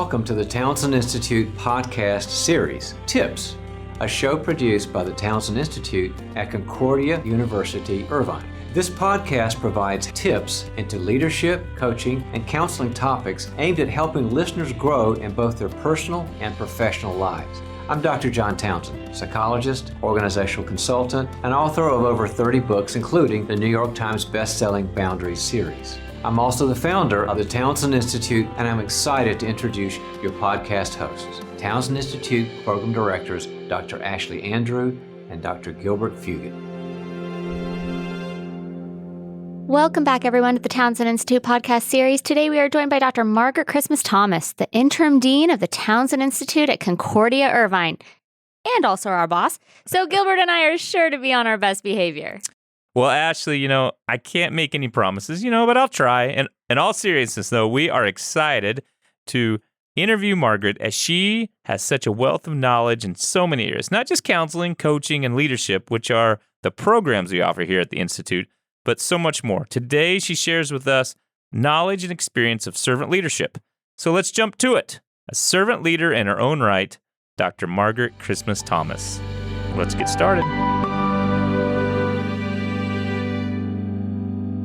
Welcome to the Townsend Institute podcast series, Tips, a show produced by the Townsend Institute at Concordia University, Irvine. This podcast provides tips into leadership, coaching, and counseling topics aimed at helping listeners grow in both their personal and professional lives. I'm Dr. John Townsend, psychologist, organizational consultant, and author of over 30 books, including the New York Times best-selling Boundaries series. I'm also the founder of the Townsend Institute, and I'm excited to introduce your podcast hosts, Townsend Institute Program Directors Dr. Ashley Andrew and Dr. Gilbert Fugit. Welcome back, everyone, to the Townsend Institute podcast series. Today, we are joined by Dr. Margaret Christmas-Thomas, the interim dean of the Townsend Institute at Concordia, Irvine, and also our boss. So Gilbert and I are sure to be on our best behavior. Well, Ashley, I can't make any promises, but I'll try. And in all seriousness, though, we are excited to interview Margaret as she has such a wealth of knowledge in so many areas, not just counseling, coaching, and leadership, which are the programs we offer here at the Institute, but so much more. Today, she shares with us knowledge and experience of servant leadership. So let's jump to it. A servant leader in her own right, Dr. Margaret Christmas-Thomas. Let's get started.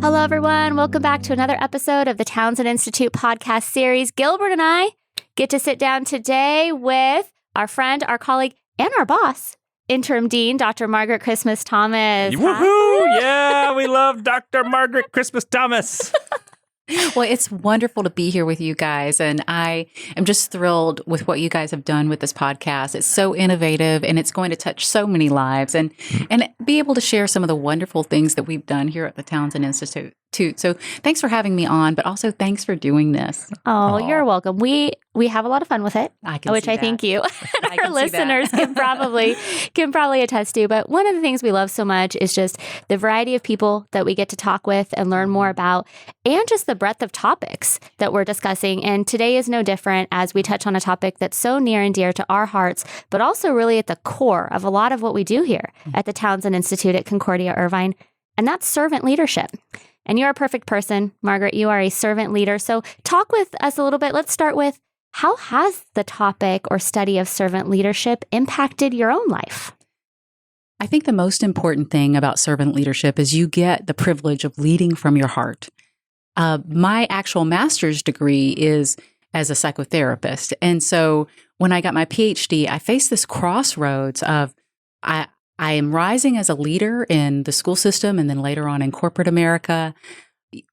Hello, everyone. Welcome back to another episode of the Townsend Institute podcast series. Gilbert and I get to sit down today with our friend, our colleague, and our boss, interim dean, Dr. Margaret Christmas-Thomas. Woohoo! Yeah, we love Dr. Margaret Christmas-Thomas. Well, it's wonderful to be here with you guys, and I am just thrilled with what you guys have done with this podcast. It's so innovative, and it's going to touch so many lives, and be able to share some of the wonderful things that we've done here at the Townsend Institute, too. So thanks for having me on, but also thanks for doing this. Oh, you're welcome. We have a lot of fun with it, which I think you and our listeners can probably attest to. But one of the things we love so much is just the variety of people that we get to talk with and learn more about, and just the breadth of topics that we're discussing. And today is no different, as we touch on a topic that's so near and dear to our hearts, but also really at the core of a lot of what we do here at the Townsend Institute at Concordia, Irvine, and that's servant leadership. And you're a perfect person, Margaret. You are a servant leader. So talk with us a little bit. Let's start with, how has the topic or study of servant leadership impacted your own life? I think the most important thing about servant leadership is you get the privilege of leading from your heart. My actual master's degree is as a psychotherapist. And so when I got my PhD, I faced this crossroads of I am rising as a leader in the school system and then later on in corporate America.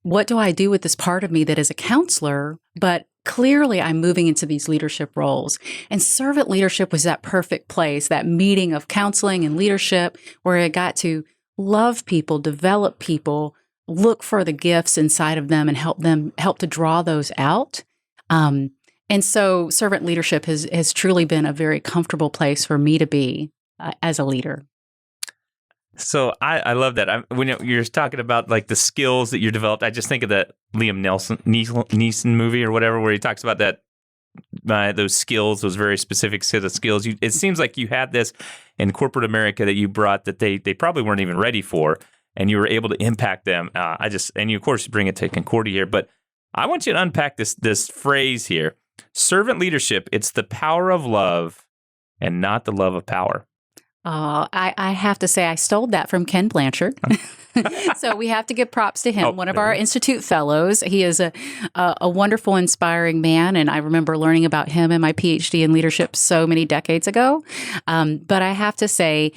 What do I do with this part of me that is a counselor, but clearly I'm moving into these leadership roles? And servant leadership was that perfect place, that meeting of counseling and leadership where I got to love people, develop people, look for the gifts inside of them and help to draw those out. And so servant leadership has truly been a very comfortable place for me to be as a leader. So I love that. When you're talking about like the skills that you developed, I just think of that Liam Neeson movie or whatever, where he talks about that those skills, those very specific set of skills. It seems like you had this in corporate America that you brought that they probably weren't even ready for, and you were able to impact them. And you of course bring it to Concordia here, but I want you to unpack this phrase here: servant leadership. It's the power of love, and not the love of power. I have to say I stole that from Ken Blanchard. So we have to give props to him, one of our Institute fellows. He is a wonderful, inspiring man, and I remember learning about him in my PhD in leadership so many decades ago. But I have to say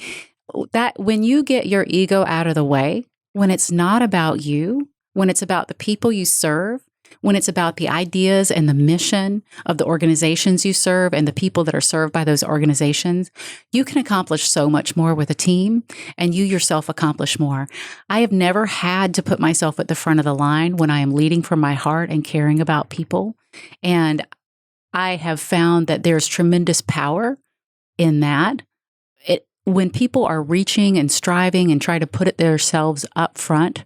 that when you get your ego out of the way, when it's not about you, when it's about the people you serve, when it's about the ideas and the mission of the organizations you serve and the people that are served by those organizations, you can accomplish so much more with a team, and you yourself accomplish more. I have never had to put myself at the front of the line when I am leading from my heart and caring about people. And I have found that there's tremendous power in that. When people are reaching and striving and try to put it themselves up front,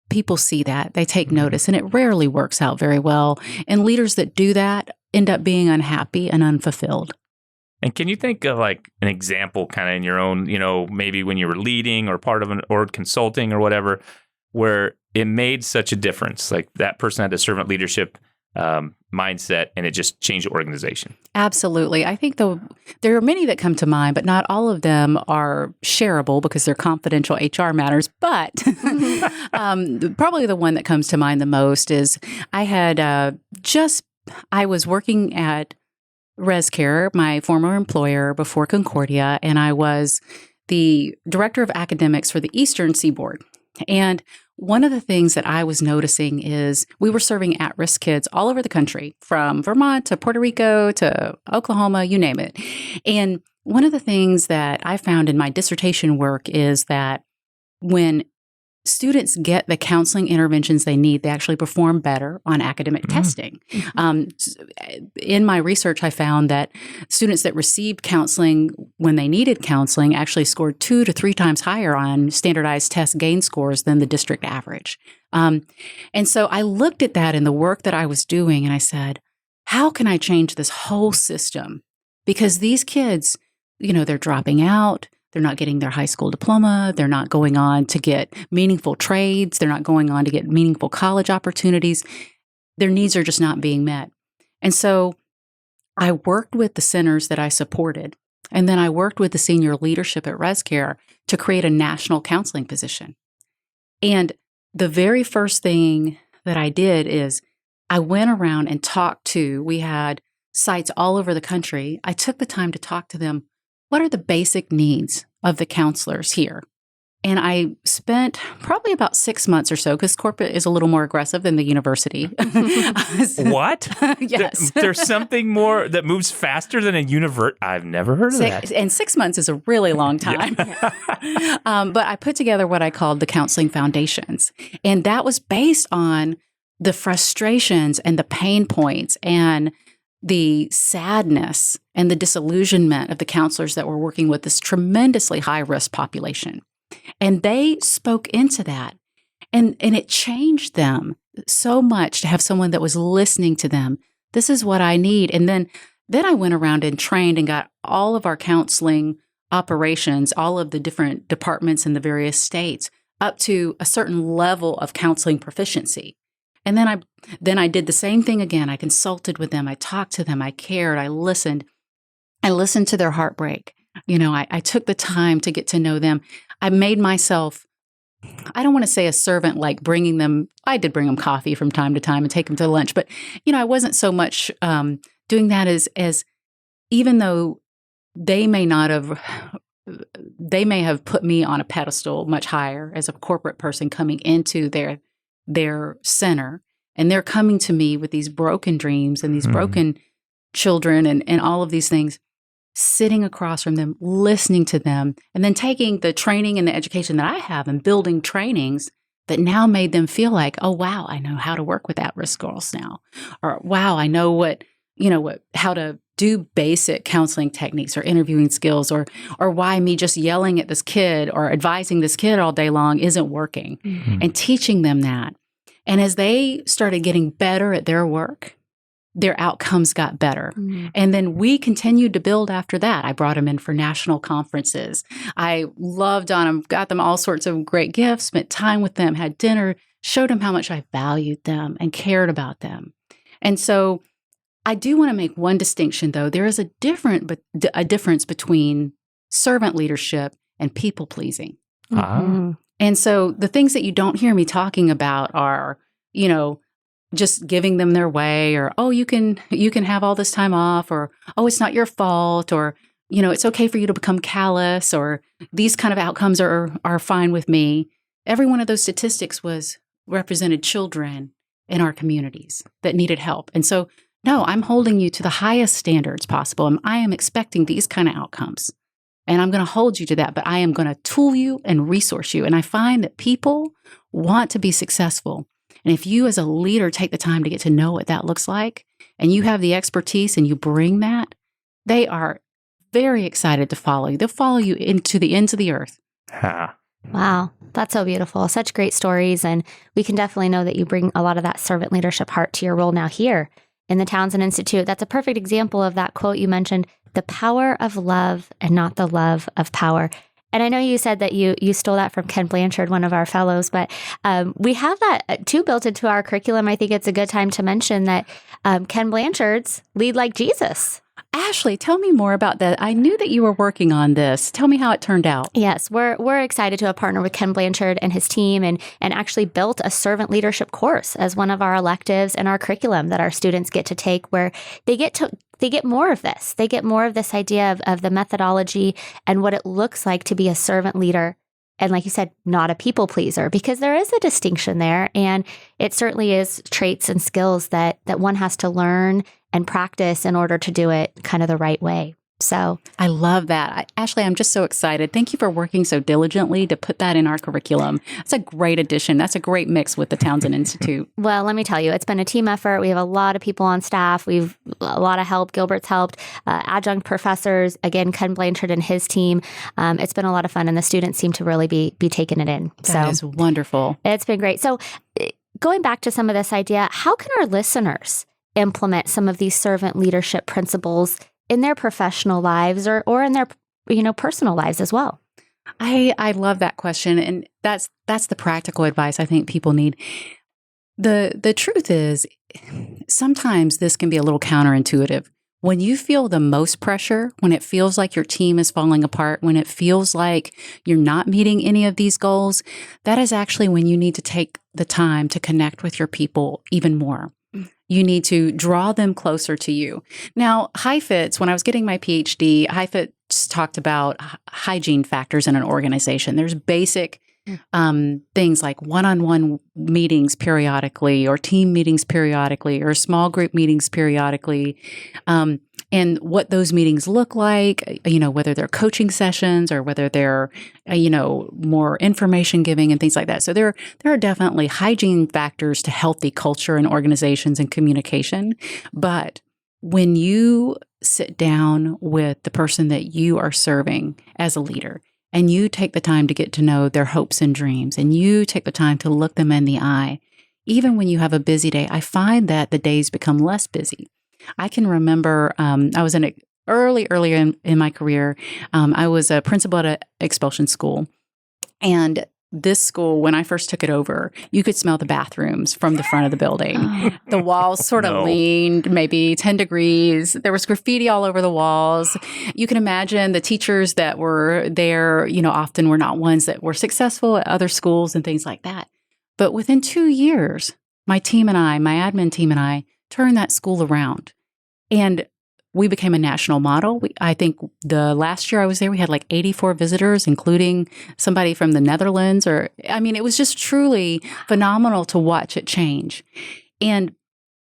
people see that, they take notice, and it rarely works out very well. And leaders that do that end up being unhappy and unfulfilled. And can you think of like an example kind of in your own, maybe when you were leading or part of or consulting or whatever, where it made such a difference? Like that person had the servant leadership mindset, and it just changed the organization. Absolutely. I think there are many that come to mind, but not all of them are shareable because they're confidential HR matters. But probably the one that comes to mind the most is I was working at ResCare, my former employer before Concordia, and I was the director of academics for the Eastern Seaboard. And one of the things that I was noticing is we were serving at-risk kids all over the country, from Vermont to Puerto Rico to Oklahoma, you name it. And one of the things that I found in my dissertation work is that when students get the counseling interventions they need, they actually perform better on academic testing. In my research, I found that students that received counseling when they needed counseling actually scored 2 to 3 times higher on standardized test gain scores than the district average. And so I looked at that in the work that I was doing, and I said, how can I change this whole system? Because these kids, they're dropping out. They're not getting their high school diploma. They're not going on to get meaningful trades. They're not going on to get meaningful college opportunities. Their needs are just not being met. And so I worked with the centers that I supported, and then I worked with the senior leadership at ResCare to create a national counseling position. And the very first thing that I did is I went around and we had sites all over the country. I took the time to talk to them. What are the basic needs of the counselors here? And I spent probably about 6 months or so, because corporate is a little more aggressive than the university. What? Yes. There's something more that moves faster than a university. I've never heard of that. And 6 months is a really long time. Yeah. But I put together what I called the Counseling Foundations. And that was based on the frustrations and the pain points and the sadness and the disillusionment of the counselors that were working with this tremendously high-risk population. And they spoke into that. And it changed them so much to have someone that was listening to them. This is what I need. And then I went around and trained and got all of our counseling operations, all of the different departments in the various states, up to a certain level of counseling proficiency. And then I did the same thing again. I consulted with them. I talked to them. I cared. I listened. I listened to their heartbreak. I took the time to get to know them. I made myself, I don't want to say a servant, like bringing them. I did bring them coffee from time to time and take them to lunch. But, I wasn't so much doing that as even though they may have put me on a pedestal much higher as a corporate person coming into their center, and they're coming to me with these broken dreams and these broken children and all of these things, sitting across from them, listening to them, and then taking the training and the education that I have and building trainings that now made them feel like, oh, wow, I know how to work with at-risk girls now. Or, wow, I know how to do basic counseling techniques or interviewing skills, or why me just yelling at this kid or advising this kid all day long isn't working, and teaching them that. And as they started getting better at their work, their outcomes got better. And then we continued to build after that. I brought them in for national conferences. I loved on them, got them all sorts of great gifts, spent time with them, had dinner, showed them how much I valued them and cared about them. And so I do want to make one distinction, though. There is a difference between servant leadership and people pleasing. And so the things that you don't hear me talking about are, just giving them their way, or, oh, you can have all this time off, or, oh, it's not your fault, or, it's okay for you to become callous, or these kind of outcomes are fine with me. Every one of those statistics represented children in our communities that needed help. And so, no, I'm holding you to the highest standards possible, and I am expecting these kind of outcomes. And I'm going to hold you to that, but I am going to tool you and resource you. And I find that people want to be successful. And if you as a leader take the time to get to know what that looks like, and you have the expertise and you bring that, they are very excited to follow you. They'll follow you into the ends of the earth. Wow, that's so beautiful. Such great stories. And we can definitely know that you bring a lot of that servant leadership heart to your role now here in the Townsend Institute. That's a perfect example of that quote you mentioned, the power of love and not the love of power. And I know you said that you stole that from Ken Blanchard, one of our fellows, but we have that too built into our curriculum. I think it's a good time to mention that Ken Blanchard's Lead Like Jesus. Ashley, tell me more about that. I knew that you were working on this. Tell me how it turned out. Yes, we're excited to have partnered with Ken Blanchard and his team and actually built a servant leadership course as one of our electives in our curriculum that our students get to take, where they get more of this. They get more of this idea of the methodology and what it looks like to be a servant leader. And like you said, not a people pleaser, because there is a distinction there. And it certainly is traits and skills that one has to learn and practice in order to do it kind of the right way. So I love that. Ashley, I'm just so excited. Thank you for working so diligently to put that in our curriculum. That's a great addition. That's a great mix with the Townsend Institute. Well, let me tell you, it's been a team effort. We have a lot of people on staff. We've a lot of help. Gilbert's helped, adjunct professors, again, Ken Blanchard and his team. It's been a lot of fun, and the students seem to really be taking it in. That is wonderful. It's been great. So going back to some of this idea, how can our listeners implement some of these servant leadership principles in their professional lives or in their personal lives as well? I love that question, and that's the practical advice I think people need. The truth is, sometimes this can be a little counterintuitive. When you feel the most pressure, when it feels like your team is falling apart, when it feels like you're not meeting any of these goals, that is actually when you need to take the time to connect with your people even more. You need to draw them closer to you. Now, HiFITS, when I was getting my PhD, HiFITS talked about hygiene factors in an organization. There's basic things like one-on-one meetings periodically, or team meetings periodically, or small group meetings periodically, and what those meetings look like, whether they're coaching sessions or whether they're, more information giving and things like that. So there are definitely hygiene factors to healthy culture and organizations and communication. But when you sit down with the person that you are serving as a leader, and you take the time to get to know their hopes and dreams, and you take the time to look them in the eye, even when you have a busy day, I find that the days become less busy. I can remember I was earlier in my career, I was a principal at an expulsion school. And this school, when I first took it over, you could smell the bathrooms from the front of the building. The walls sort of leaned maybe 10 degrees. There was graffiti all over the walls. You can imagine the teachers that were there, often were not ones that were successful at other schools and things like that. But within 2 years, my admin team and I turned that school around. And we became a national model. I think the last year I was there, we had like 84 visitors, including somebody from the Netherlands. It was just truly phenomenal to watch it change. And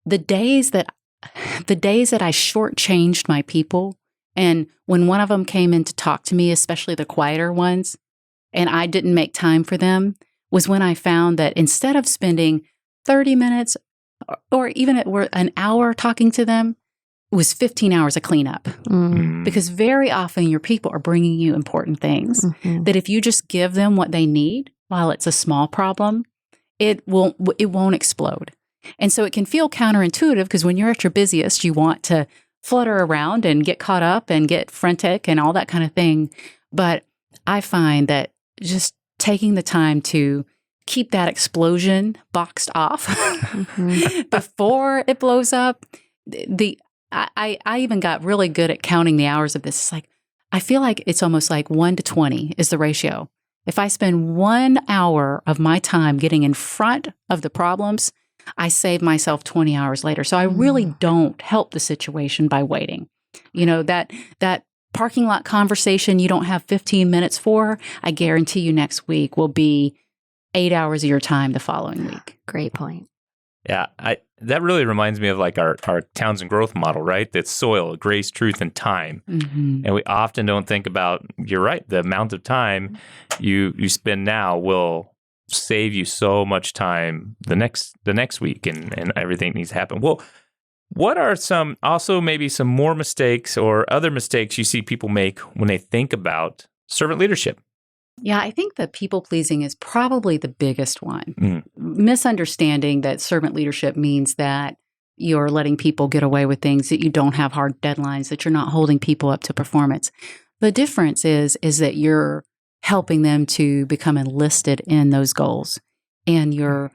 the days that I shortchanged my people, and when one of them came in to talk to me, especially the quieter ones, and I didn't make time for them, was when I found that instead of spending 30 minutes or even an hour talking to them, it was 15 hours of cleanup. Mm-hmm. Because very often your people are bringing you important things that if you just give them what they need, while it's a small problem, it won't explode. And so it can feel counterintuitive, because when you're at your busiest, you want to flutter around and get caught up and get frantic and all that kind of thing. But I find that just taking the time to keep that explosion boxed off before it blows up, I even got really good at counting the hours of this. It's like, I feel like it's almost like 1 to 20 is the ratio. If I spend 1 hour of my time getting in front of the problems, I save myself 20 hours later. So I really don't help the situation by waiting. That parking lot conversation you don't have 15 minutes for, I guarantee you next week will be 8 hours of your time the following week. Great point. Yeah, that really reminds me of like our Townsend growth model, right? That's soil, grace, truth, and time. Mm-hmm. And we often don't think about, you're right, the amount of time you spend now will save you so much time the next week, and everything needs to happen. Well, what are some more mistakes or other mistakes you see people make when they think about servant leadership? Yeah, I think that people-pleasing is probably the biggest one. Misunderstanding that servant leadership means that you're letting people get away with things, that you don't have hard deadlines, that you're not holding people up to performance. The difference is that you're helping them to become enlisted in those goals. And you're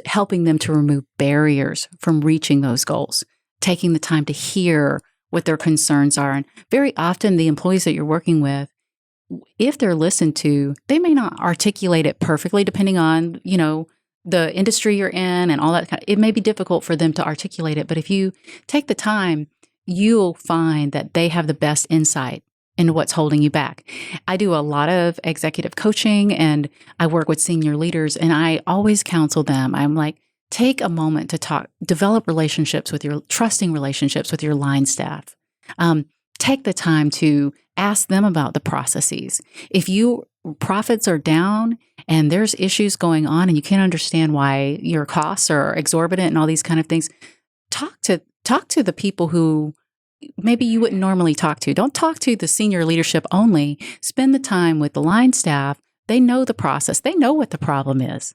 helping them to remove barriers from reaching those goals, taking the time to hear what their concerns are. And very often the employees that you're working with, if they're listened to, they may not articulate it perfectly, depending on, the industry you're in and all that it may be difficult for them to articulate it. But if you take the time, you'll find that they have the best insight into what's holding you back. I do a lot of executive coaching and I work with senior leaders, and I always counsel them. I'm like, take a moment to talk, develop trusting relationships with your line staff. Take the time to ask them about the processes. If profits are down and there's issues going on and you can't understand why your costs are exorbitant and all these kind of things, talk to the people who maybe you wouldn't normally talk to. Don't talk to the senior leadership only. Spend the time with the line staff. They know the process. They know what the problem is.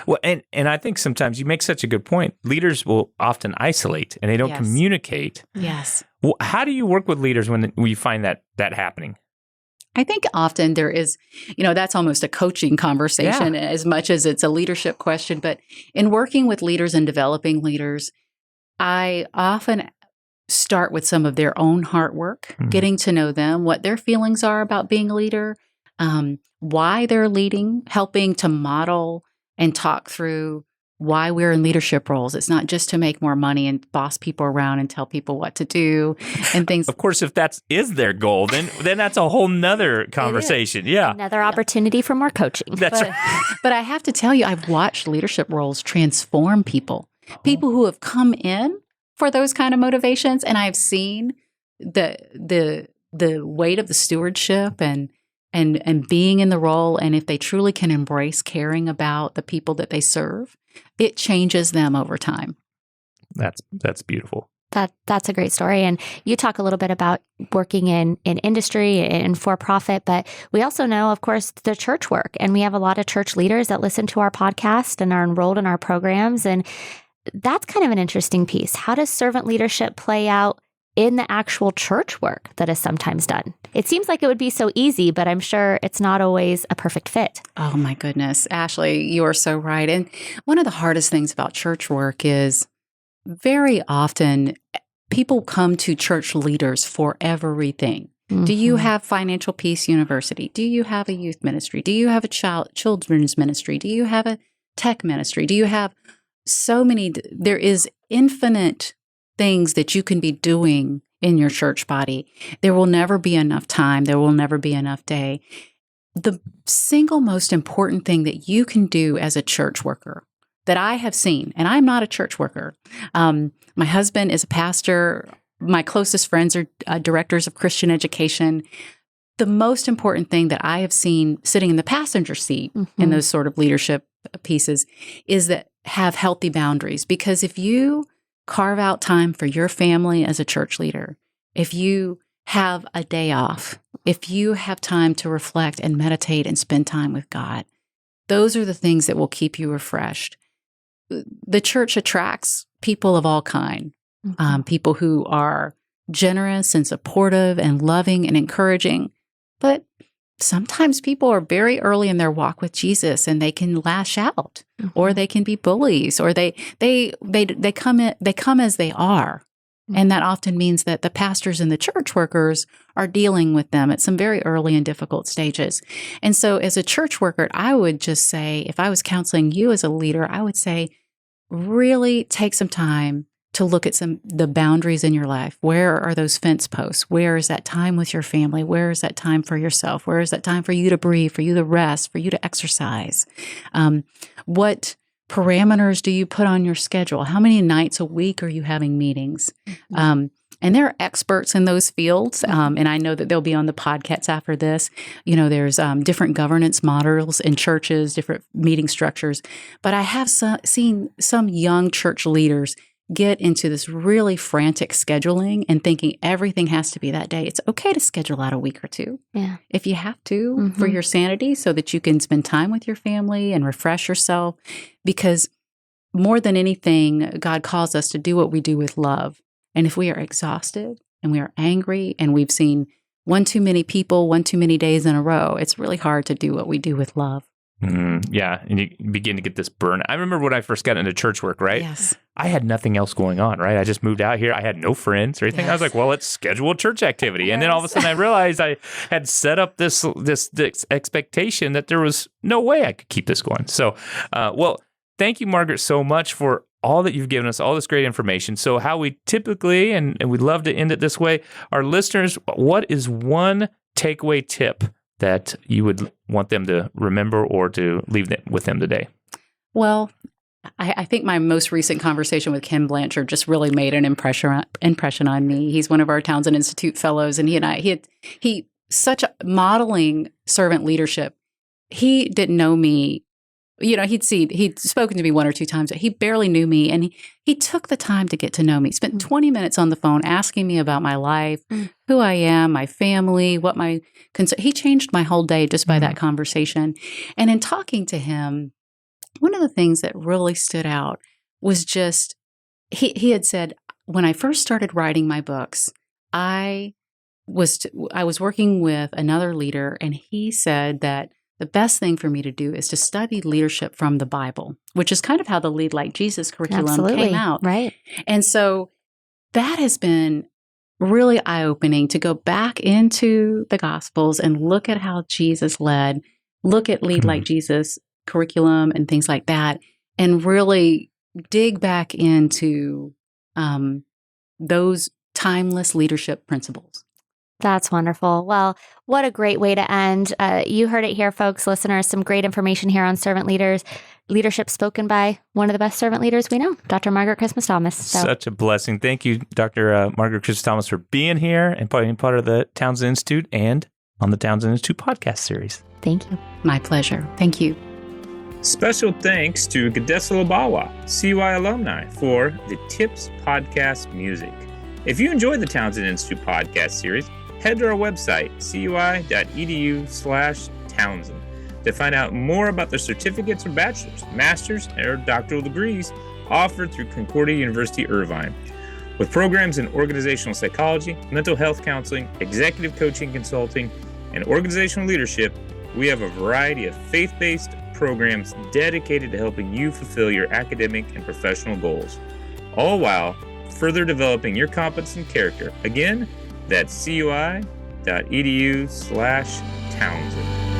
Well, and I think sometimes you make such a good point. Leaders will often isolate and they don't communicate. Yes. Well, how do you work with leaders when you find that happening? I think often there is, that's almost a coaching conversation as much as it's a leadership question. But in working with leaders and developing leaders, I often start with some of their own heart work, getting to know them, what their feelings are about being a leader, why they're leading, helping to model and talk through why we're in leadership roles. It's not just to make more money and boss people around and tell people what to do and things. Of course, if that is their goal, then that's a whole nother conversation. Yeah. Another opportunity for more coaching. That's right. But I have to tell you, I've watched leadership roles transform people who have come in for those kind of motivations. And I've seen the weight of the stewardship and being in the role. And if they truly can embrace caring about the people that they serve, it changes them over time. That's beautiful. That's a great story. And you talk a little bit about working in industry and for profit, but we also know, of course, the church work. And we have a lot of church leaders that listen to our podcast and are enrolled in our programs. And that's kind of an interesting piece. How does servant leadership play out in the actual church work that is sometimes done? It seems like it would be so easy, but I'm sure it's not always a perfect fit. Oh my goodness. Ashley, you are so right. And one of the hardest things about church work is very often people come to church leaders for everything. Mm-hmm. Do you have Financial Peace University? Do you have a youth ministry? Do you have a children's ministry? Do you have a tech ministry? Do you have so many? There is infinite things that you can be doing in your church body. There will never be enough time. There will never be enough day. The single most important thing that you can do as a church worker that I have seen, and I'm not a church worker. My husband is a pastor. My closest friends are directors of Christian education. The most important thing that I have seen sitting in the passenger seat in those sort of leadership pieces is that have healthy boundaries. Because if you carve out time for your family as a church leader, if you have a day off, if you have time to reflect and meditate and spend time with God, those are the things that will keep you refreshed. The church attracts people of all kind, people who are generous and supportive and loving and encouraging. But sometimes people are very early in their walk with Jesus and they can lash out, or they can be bullies, or they come as they are. And that often means that the pastors and the church workers are dealing with them at some very early and difficult stages. And so as a church worker, I would just say, if I was counseling you as a leader, I would say, really take some time to look at the boundaries in your life. Where are those fence posts? Where is that time with your family? Where is that time for yourself? Where is that time for you to breathe, for you to rest, for you to exercise? What parameters do you put on your schedule? How many nights a week are you having meetings? And there are experts in those fields. And I know that they'll be on the podcast after this. There's different governance models in churches, different meeting structures. But I have seen some young church leaders get into this really frantic scheduling and thinking everything has to be that day. It's okay to schedule out a week or two if you have to for your sanity, so that you can spend time with your family and refresh yourself. Because more than anything, God calls us to do what we do with love. And if we are exhausted and we are angry and we've seen one too many people, one too many days in a row. It's really hard to do what we do with love. Yeah, and you begin to get this burn. I remember when I first got into church work, right? Yes. I had nothing else going on, right? I just moved out here. I had no friends or anything. Yes. I was like, well, let's schedule a church activity. And then all of a sudden I realized I had set up this expectation that there was no way I could keep this going. So, well, thank you, Margaret, so much for all that you've given us, all this great information. So how we typically, and we'd love to end it this way, our listeners, what is one takeaway tip that you would want them to remember or to leave with them today? Well, I think my most recent conversation with Ken Blanchard just really made an impression on me. He's one of our Townsend Institute fellows, and he such a modeling servant leadership. He didn't know me. He'd spoken to me one or two times, but he barely knew me. And he took the time to get to know me. Spent 20 minutes on the phone asking me about my life, who I am, my family, what my concern. He changed my whole day just by that conversation. And in talking to him, one of the things that really stood out was just, he had said, when I first started writing my books, I was working with another leader, and he said that the best thing for me to do is to study leadership from the Bible, which is kind of how the Lead Like Jesus curriculum came out. Right. And so that has been really eye-opening to go back into the Gospels and look at how Jesus led, look at Lead Like Jesus curriculum and things like that, and really dig back into those timeless leadership principles. That's wonderful. Well, what a great way to end. You heard it here, folks, listeners, some great information here on servant leadership spoken by one of the best servant leaders we know, Dr. Margaret Christmas Thomas. Such a blessing. Thank you, Dr. Margaret Christmas Thomas, for being here and being part of the Townsend Institute and on the Townsend Institute podcast series. Thank you. My pleasure. Thank you. Special thanks to Gadesla Bawa, CY alumni, for the Tips podcast music. If you enjoyed the Townsend Institute podcast series, head to our website, cui.edu/Townsend, to find out more about the certificates or bachelor's, master's, or doctoral degrees offered through Concordia University, Irvine. With programs in organizational psychology, mental health counseling, executive coaching consulting, and organizational leadership, we have a variety of faith-based programs dedicated to helping you fulfill your academic and professional goals, all while further developing your competence and character. Again, that's cui.edu/Townsend.